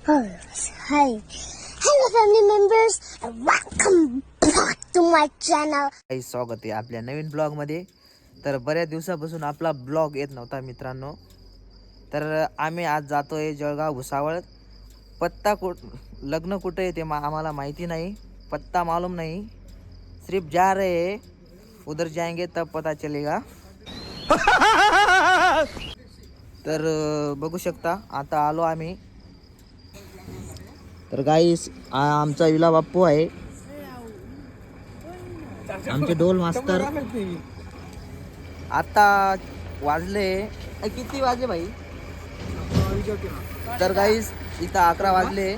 Hi. Hello family members. Welcome back to my channel. काही स्वागत आहे आपल्या नवीन ब्लॉग मध्ये. तर बऱ्याच दिवसापासून आपला ब्लॉग येत नव्हता मित्रांनो. तर आम्ही आज जातोय जळगाव भुसावळ. पत्ता लग्न कुठे आहे ते आम्हाला माहिती नाही, पत्ता मालूम नहीं, सिर्फ जा रहे हैं, उधर जाएंगे तब पता चलेगा. तर बघू शकता आता आलो आम्ही. तर गाईस आमचा विला बाप्पू आहे, आमचे ढोल मास्तर. आता वाजले किती वाजले भाई? तर गाईस इथं 11 वाजले,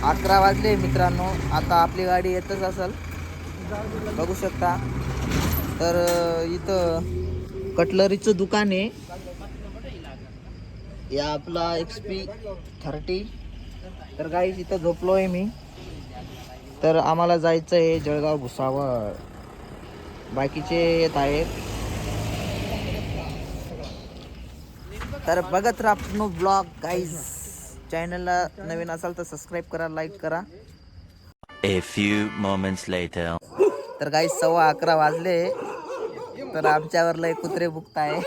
11 वाजले मित्रांनो. आता आपली गाडी येतच असेल, बघू शकता. तर इथं कटलरीचं दुकान आहे. या आपला XP30. तर गाईस इथं झोपलो आहे मी. तर आम्हाला जायचं आहे जळगाव भुसावळ. बाकीचे येत आहेत. तर बघत राहा ब्लॉग गाईज. चॅनलला नवीन असाल तर सबस्क्राईब करा, लाईक करा. A few moments later. तर गाईज 11:15 वाजले. तर आमच्यावर लय कुत्रे भुकताय.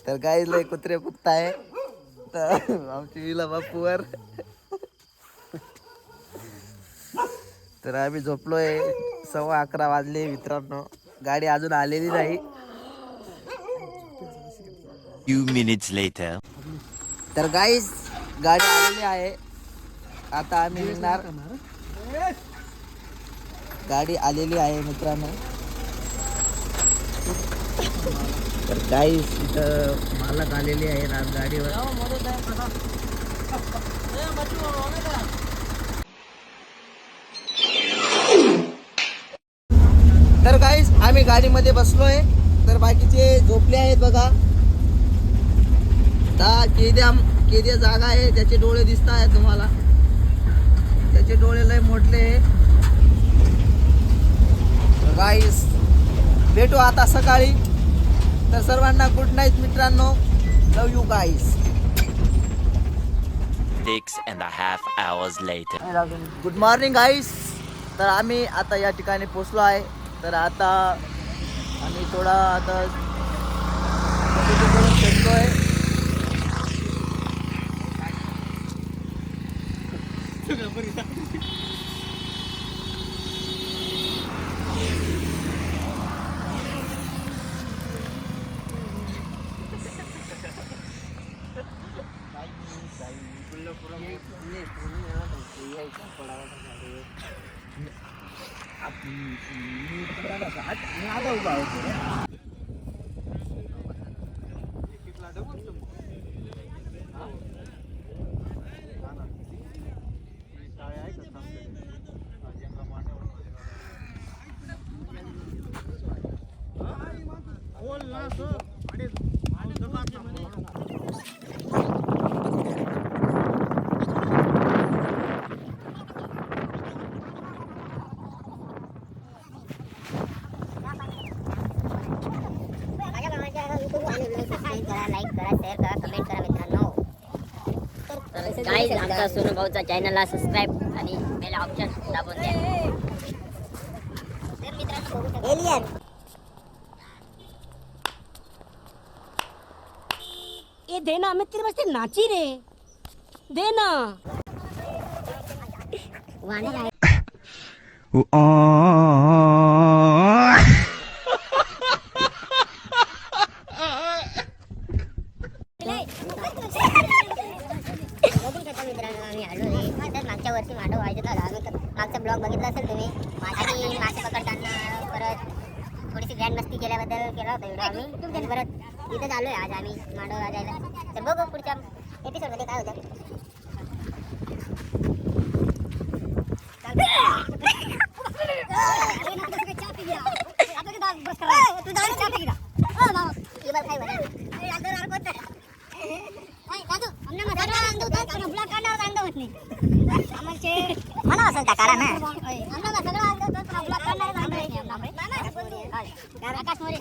तर गाईज लय कुत्रे भुकताय. तर आमची विला बापूवर. तर आम्ही झोपलोय. 11:15 वाजले मित्रांनो. गाडी अजून आलेली नाही. Few minutes later. तर गाईज गाडी आलेली आहे. आता आम्ही निघणार. गाडी आलेली आहे मित्रांनो. तर गाईज इथं मालक आलेली आहे ना गाडीवर. तर गाईज आम्ही गाडीमध्ये बसलोय. तर बाकीचे झोपले आहेत बघा. केद्या जागा आहे, त्याचे डोळे दिसत आहेत तुम्हाला. त्याचे डोळे लय मोठले. गाईस भेटू आता सकाळी. तर सर्वांना गुड नाईट मित्रांनो. Love you guys. 6.5 hours later. Good morning guys. तर आम्ही आता या ठिकाणी पोचलो आहे. तर आता आम्ही थोडा आता भेटतोय. गाईज आमचा सोनू भाऊचा चॅनलला सबस्क्राईब आणि बेल ऑप्शन दाबून द्या. तर मित्रांनो एलियन ये देना, मैं तेरे वास्ते नाची रे, देना वाना है. मागच्या वर्षी मांडव व्हायचं तर मागचा ब्लॉग बघितला असेल तुम्ही. आणि मासे पकडताना परत थोडीशी ग्रँड मस्ती केल्याबद्दल केला होता व्हिडिओ आम्ही. आणि परत इथं आलोय आज आम्ही मांडव वाजायला. तर बघू पुढच्या एपिसोडमध्ये काय होतं. मला असं टाकारा ना. आकाश मोरे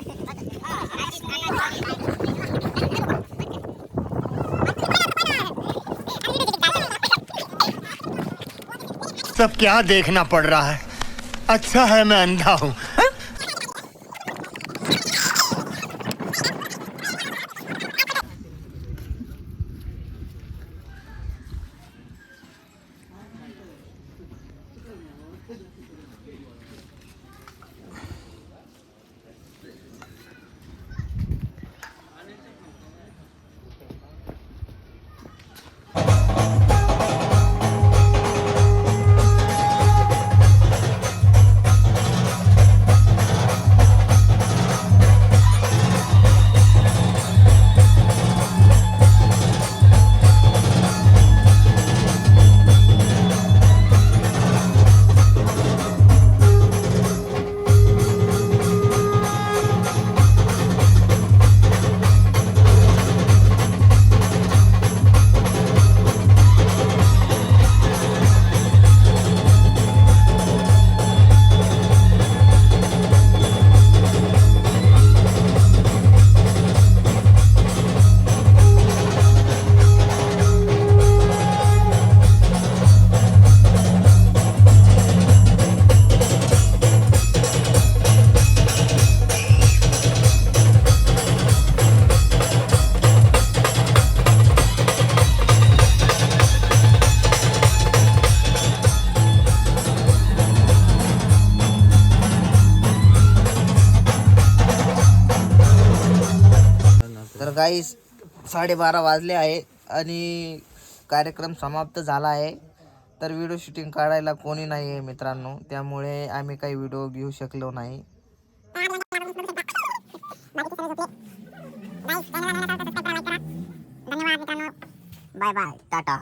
सब क्या देखना पड़ रहा है। अच्छा है मैं अंधा हूँ। तर गाईस 12:30 वाजले आहे आणि कार्यक्रम समाप्त झाला आहे. तर व्हिडिओ शूटिंग काढायला कोणी नाही आहे मित्रांनो, त्यामुळे आम्ही काही व्हिडिओ घेऊ शकलो नाही. Bye bye Tata.